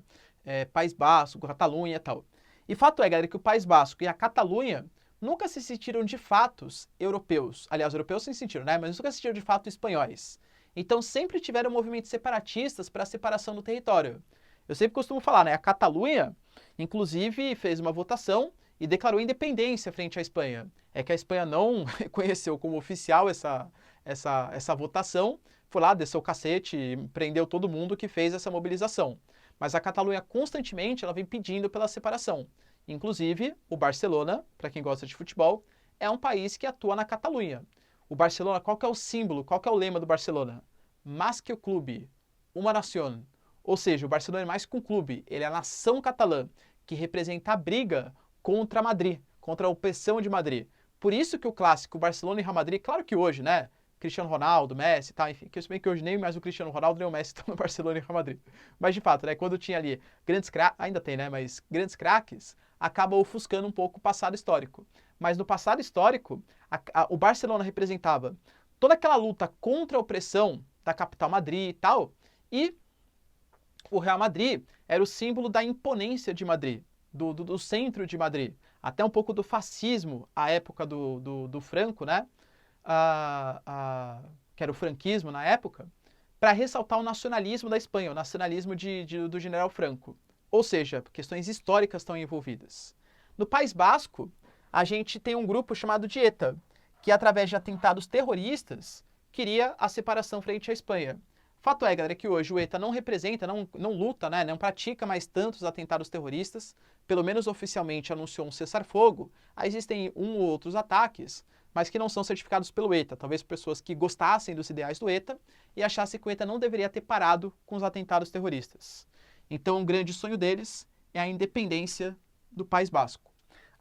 País Basco, Catalunha e tal. E fato é, galera, que o País Basco e a Catalunha nunca se sentiram de fatos europeus. Aliás, europeus se sentiram, né? Mas nunca se sentiram de fato espanhóis. Então sempre tiveram movimentos separatistas para a separação do território. Eu sempre costumo falar, né? A Catalunha, inclusive, fez uma votação e declarou independência frente à Espanha. É que a Espanha não reconheceu como oficial essa votação, foi lá, desceu o cacete e prendeu todo mundo que fez essa mobilização. Mas a Catalunha constantemente ela vem pedindo pela separação. Inclusive, o Barcelona, para quem gosta de futebol, é um país que atua na Catalunha. O Barcelona, qual que é o símbolo, qual que é o lema do Barcelona? Más que o clube, uma nación. Ou seja, o Barcelona é mais que um clube, ele é a nação catalã, que representa a briga contra Madrid, contra a opressão de Madrid. Por isso que o clássico Barcelona e Real Madrid, claro que hoje, né? Cristiano Ronaldo, Messi, tá, enfim, que eu sei que hoje nem mais o Cristiano Ronaldo nem o Messi estão no Barcelona e Real Madrid. Mas de fato, né, quando tinha ali grandes craques, ainda tem, né, mas grandes craques, acaba ofuscando um pouco o passado histórico. Mas no passado histórico, o Barcelona representava toda aquela luta contra a opressão da capital Madrid e tal, e o Real Madrid era o símbolo da imponência de Madrid, do centro de Madrid, até um pouco do fascismo, à época do Franco, né? Que era o franquismo na época, para ressaltar o nacionalismo da Espanha, o nacionalismo do general Franco. Ou seja, questões históricas estão envolvidas. No País Basco, a gente tem um grupo chamado de ETA, que através de atentados terroristas, queria a separação frente à Espanha. Fato é, galera, que hoje o ETA não representa, não luta, né, não pratica mais tantos atentados terroristas, pelo menos oficialmente anunciou um cessar-fogo. Aí existem um ou outros ataques, mas que não são certificados pelo ETA, talvez pessoas que gostassem dos ideais do ETA e achassem que o ETA não deveria ter parado com os atentados terroristas. Então, um grande sonho deles é a independência do País Basco.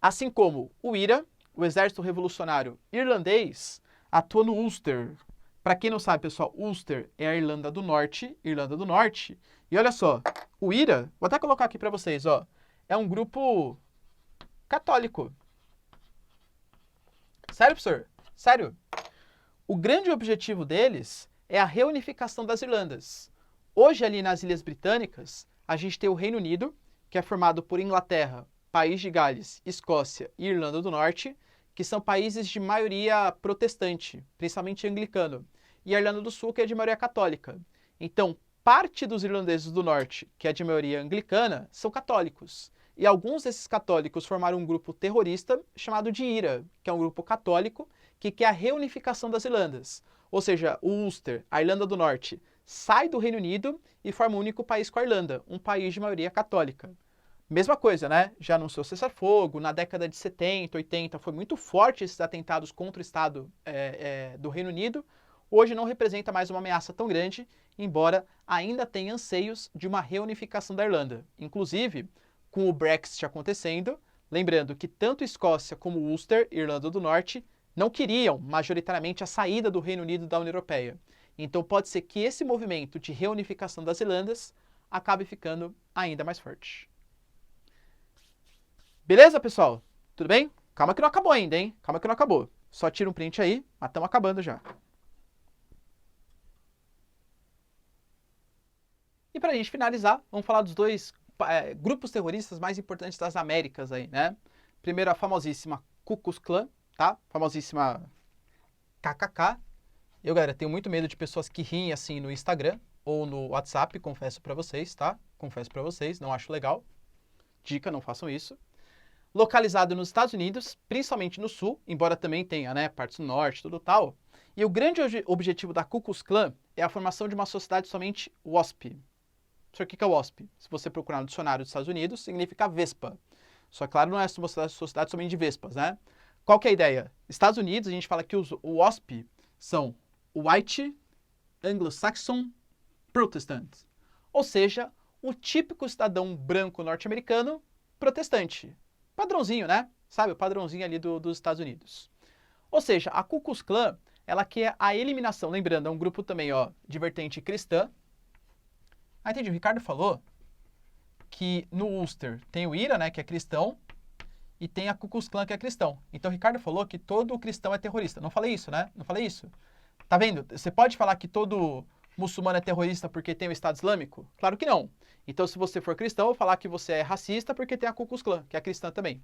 Assim como o IRA, o Exército Revolucionário Irlandês, atua no Ulster. Para quem não sabe, pessoal, Ulster é a Irlanda do Norte, E olha só, o IRA, vou até colocar aqui para vocês, ó, é um grupo católico. Sério, professor? Sério. O grande objetivo deles é a reunificação das Irlandas. Hoje, ali nas Ilhas Britânicas, a gente tem o Reino Unido, que é formado por Inglaterra, País de Gales, Escócia e Irlanda do Norte, que são países de maioria protestante, principalmente anglicano, e a Irlanda do Sul, que é de maioria católica. Então, parte dos irlandeses do Norte, que é de maioria anglicana, são católicos. E alguns desses católicos formaram um grupo terrorista chamado de IRA, que é um grupo católico que quer a reunificação das Irlandas. Ou seja, o Ulster, a Irlanda do Norte, sai do Reino Unido e forma um único país com a Irlanda, um país de maioria católica. Mesma coisa, né? Já anunciou cessar-fogo, na década de 70, 80, foi muito forte esses atentados contra o Estado do Reino Unido. Hoje não representa mais uma ameaça tão grande, embora ainda tenha anseios de uma reunificação da Irlanda. Inclusive, com o Brexit acontecendo, lembrando que tanto Escócia como Ulster, Irlanda do Norte, não queriam majoritariamente a saída do Reino Unido da União Europeia. Então pode ser que esse movimento de reunificação das Irlandas acabe ficando ainda mais forte. Beleza, pessoal? Tudo bem? Calma que não acabou ainda, hein? Calma que não acabou. Só tira um print aí, mas estamos acabando já. E para a gente finalizar, vamos falar dos dois grupos terroristas mais importantes das Américas aí, né? Primeiro a famosíssima Ku Klux Klan, tá? Famosíssima KKK. Eu, galera, tenho muito medo de pessoas que riem assim no Instagram ou no WhatsApp, confesso para vocês, tá? Confesso para vocês, não acho legal. Dica, não façam isso. Localizado nos Estados Unidos, principalmente no sul, embora também tenha, né, partes do norte, tudo tal. E o grande objetivo da Ku Klux Klan é a formação de uma sociedade somente WASP. Só que o que é WASP? Se você procurar no dicionário dos Estados Unidos, significa Vespa. Só que, claro, não é uma sociedade somente de Vespas, né? Qual que é a ideia? Estados Unidos, a gente fala que os WASP são White Anglo-Saxon Protestant. Ou seja, o típico cidadão branco norte-americano protestante. Padrãozinho, né? Sabe, o padrãozinho ali dos Estados Unidos. Ou seja, a Ku Klux Klan, ela quer a eliminação, lembrando, é um grupo também, ó, de vertente cristã. Ah, entendi, o Ricardo falou que no Ulster tem o IRA, né, que é cristão, e tem a Ku Klux Klan, que é cristão. Então o Ricardo falou que todo cristão é terrorista. Não falei isso, né? Não falei isso. Tá vendo? Você pode falar que todo muçulmano é terrorista porque tem o Estado Islâmico? Claro que não. Então, se você for cristão, eu vou falar que você é racista porque tem a Ku Klux Klan, que é cristã também.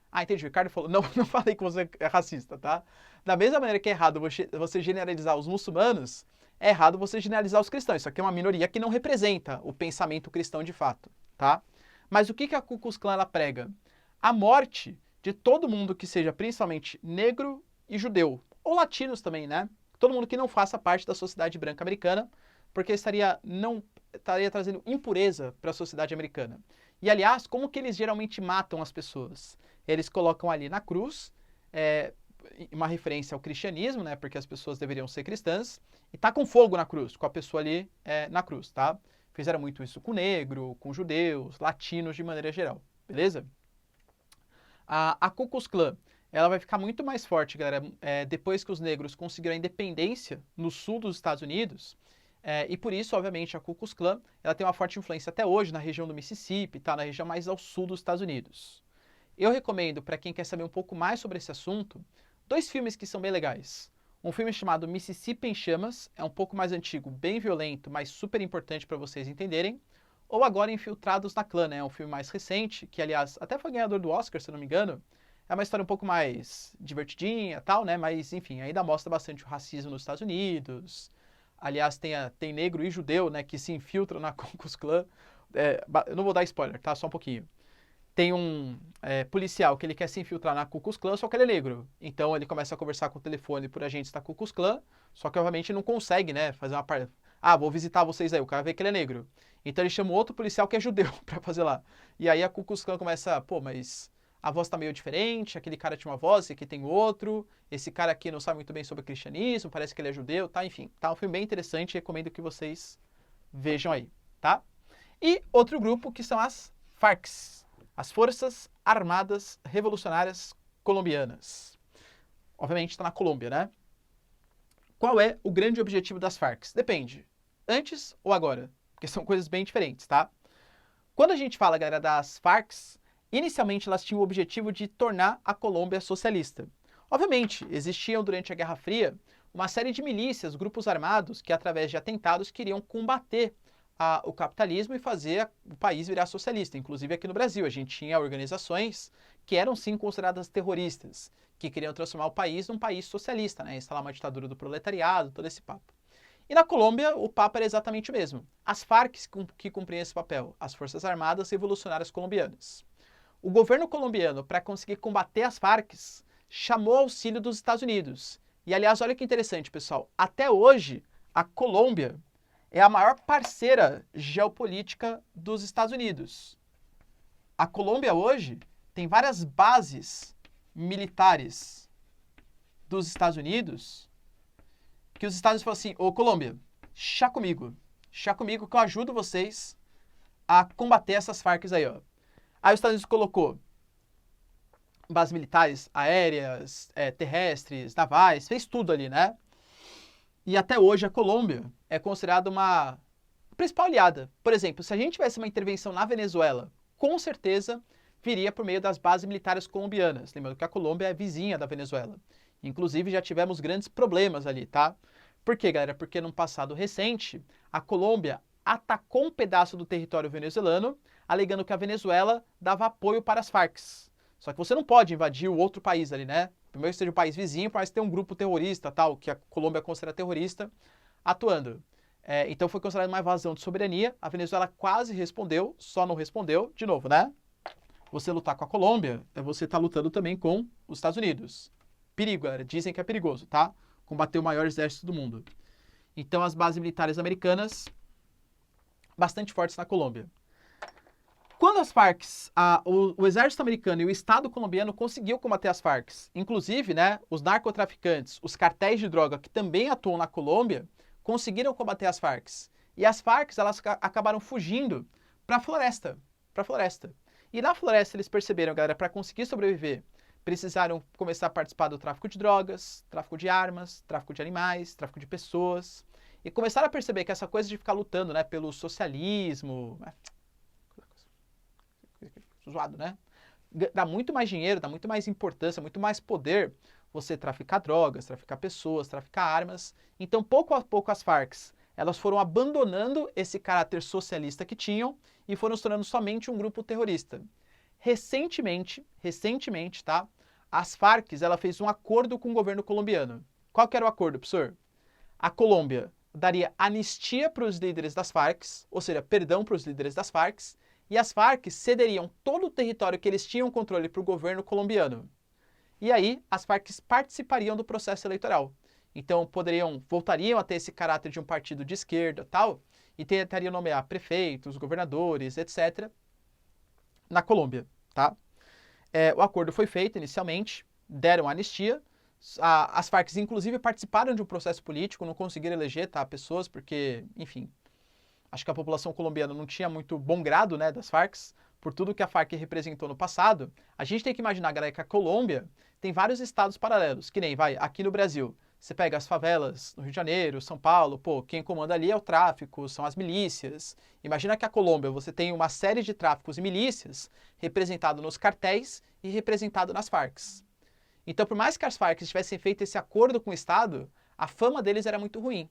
Ah, entendi. O Ricardo falou, não, não falei que você é racista, tá? Da mesma maneira que é errado você generalizar os muçulmanos, é errado você generalizar os cristãos. Isso aqui é uma minoria que não representa o pensamento cristão de fato, tá? Mas o que a Ku Klux Klan ela prega? A morte de todo mundo que seja principalmente negro e judeu, ou latinos também, né? Todo mundo que não faça parte da sociedade branca americana, porque estaria trazendo impureza para a sociedade americana. E, aliás, como que eles geralmente matam as pessoas? Eles colocam ali na cruz, uma referência ao cristianismo, né? Porque as pessoas deveriam ser cristãs, e tá com fogo na cruz, com a pessoa ali na cruz, tá? Fizeram muito isso com negro, com judeus, latinos de maneira geral, beleza? A Ku Klux Klan, ela vai ficar muito mais forte, galera, depois que os negros conseguiram a independência no sul dos Estados Unidos, e por isso, obviamente, a Ku Klux Klan, ela tem uma forte influência até hoje na região do Mississippi, tá? Na região mais ao sul dos Estados Unidos. Eu recomendo, para quem quer saber um pouco mais sobre esse assunto, 2 filmes que são bem legais. Um filme chamado Mississippi em Chamas, é um pouco mais antigo, bem violento, mas super importante para vocês entenderem. Ou agora Infiltrados na Clã, né? É um filme mais recente, que aliás até foi ganhador do Oscar, se não me engano. É uma história um pouco mais divertidinha e tal, né? Mas enfim, ainda mostra bastante o racismo nos Estados Unidos. Aliás, tem negro e judeu, né, que se infiltram na Ku Klux Klan. Eu não vou dar spoiler, tá? Só um pouquinho. Tem um policial que ele quer se infiltrar na Ku Klux Klan, só que ele é negro. Então ele começa a conversar com o telefone por agentes da Ku Klux Klan, só que obviamente não consegue, né, fazer uma parte. Ah, vou visitar vocês aí, o cara vê que ele é negro. Então ele chama outro policial que é judeu pra fazer lá. E aí a Ku Klux Klan começa, pô, mas a voz tá meio diferente, aquele cara tinha uma voz, esse aqui tem outro, esse cara aqui não sabe muito bem sobre cristianismo, parece que ele é judeu, tá? Enfim, tá um filme bem interessante, recomendo que vocês vejam aí, tá? E outro grupo que são as FARCs, as Forças Armadas Revolucionárias Colombianas. Obviamente está na Colômbia, né? Qual é o grande objetivo das Farcs? Depende. Antes ou agora? Porque são coisas bem diferentes, tá? Quando a gente fala, galera, das Farcs, inicialmente elas tinham o objetivo de tornar a Colômbia socialista. Obviamente, existiam durante a Guerra Fria uma série de milícias, grupos armados, que através de atentados queriam combater o capitalismo e fazer o país virar socialista. Inclusive aqui no Brasil, a gente tinha organizações que eram sim consideradas terroristas, que queriam transformar o país num país socialista, né? Instalar uma ditadura do proletariado, todo esse papo. E na Colômbia, o papo era exatamente o mesmo. As Farc que cumpriam esse papel, as Forças Armadas Revolucionárias Colombianas. O governo colombiano, para conseguir combater as Farc, chamou auxílio dos Estados Unidos. E, aliás, olha que interessante, pessoal. Até hoje, a Colômbia é a maior parceira geopolítica dos Estados Unidos. A Colômbia hoje tem várias bases militares dos Estados Unidos que os Estados Unidos falam assim, ô Colômbia, chá comigo que eu ajudo vocês a combater essas Farcs aí, ó. Aí os Estados Unidos colocou bases militares aéreas, terrestres, navais, fez tudo ali, né? E até hoje a Colômbia é considerada uma principal aliada. Por exemplo, se a gente tivesse uma intervenção na Venezuela, com certeza viria por meio das bases militares colombianas. Lembrando que a Colômbia é vizinha da Venezuela. Inclusive já tivemos grandes problemas ali, tá? Por quê, galera? Porque num passado recente, a Colômbia atacou um pedaço do território venezuelano, alegando que a Venezuela dava apoio para as Farc. Só que você não pode invadir o outro país ali, né? Primeiro que seja um país vizinho, mas tem um grupo terrorista, tal, que a Colômbia considera terrorista, atuando. Então foi considerada uma invasão de soberania. A Venezuela quase respondeu, só não respondeu. De novo, né? Você lutar com a Colômbia é você estar lutando também com os Estados Unidos. Perigo, galera. Dizem que é perigoso, tá? Combater o maior exército do mundo. Então as bases militares americanas bastante fortes na Colômbia. Quando as Farc, o exército americano e o Estado colombiano conseguiu combater as Farc, inclusive, né, os narcotraficantes, os cartéis de droga que também atuam na Colômbia, conseguiram combater as Farc. E as Farc, elas acabaram fugindo para a floresta, E na floresta eles perceberam, galera, para conseguir sobreviver, precisaram começar a participar do tráfico de drogas, tráfico de armas, tráfico de animais, tráfico de pessoas. E começaram a perceber que essa coisa de ficar lutando, né, pelo socialismo, zoado, né? Dá muito mais dinheiro, dá muito mais importância, muito mais poder você traficar drogas, traficar pessoas, traficar armas. Então, pouco a pouco, as Farc, elas foram abandonando esse caráter socialista que tinham e foram se tornando somente um grupo terrorista. Recentemente, tá? As Farc, ela fez um acordo com o governo colombiano. Qual que era o acordo, professor? A Colômbia daria anistia para os líderes das Farc, ou seja, perdão para os líderes das Farc, e as Farc cederiam todo o território que eles tinham controle para o governo colombiano. E aí, as Farc participariam do processo eleitoral. Então, voltariam a ter esse caráter de um partido de esquerda tal, e tentariam nomear prefeitos, governadores, etc., na Colômbia, tá? O acordo foi feito inicialmente, deram anistia. As Farc, inclusive, participaram de um processo político, não conseguiram eleger, tá, pessoas, porque, enfim, acho que a população colombiana não tinha muito bom grado, né, das Farc, por tudo que a Farc representou no passado. A gente tem que imaginar, galera, que a Colômbia tem vários estados paralelos, que nem, aqui no Brasil, você pega as favelas no Rio de Janeiro, São Paulo, pô, quem comanda ali é o tráfico, são as milícias. Imagina que a Colômbia, você tem uma série de tráficos e milícias representado nos cartéis e representado nas Farc. Então, por mais que as Farc tivessem feito esse acordo com o Estado, a fama deles era muito ruim.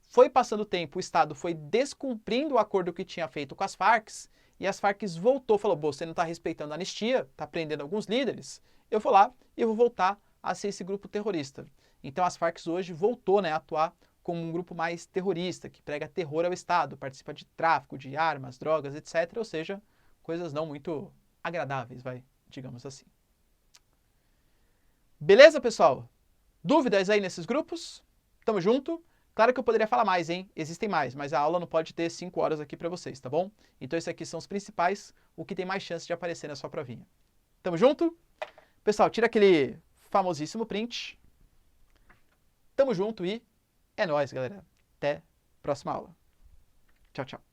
Foi passando o tempo, o Estado foi descumprindo o acordo que tinha feito com as Farc, e as Farc voltou, falou, você não está respeitando a anistia, está prendendo alguns líderes, eu vou lá e eu vou voltar a ser esse grupo terrorista. Então as Farc hoje voltou, né, a atuar como um grupo mais terrorista, que prega terror ao Estado, participa de tráfico de armas, drogas, etc. Ou seja, coisas não muito agradáveis, digamos assim. Beleza, pessoal? Dúvidas aí nesses grupos? Tamo junto? Claro que eu poderia falar mais, hein? Existem mais, mas a aula não pode ter 5 horas aqui para vocês, tá bom? Então esses aqui são os principais, o que tem mais chance de aparecer na sua provinha. Tamo junto? Pessoal, tira aquele famosíssimo print. Tamo junto e é nóis, galera. Até a próxima aula. Tchau, tchau.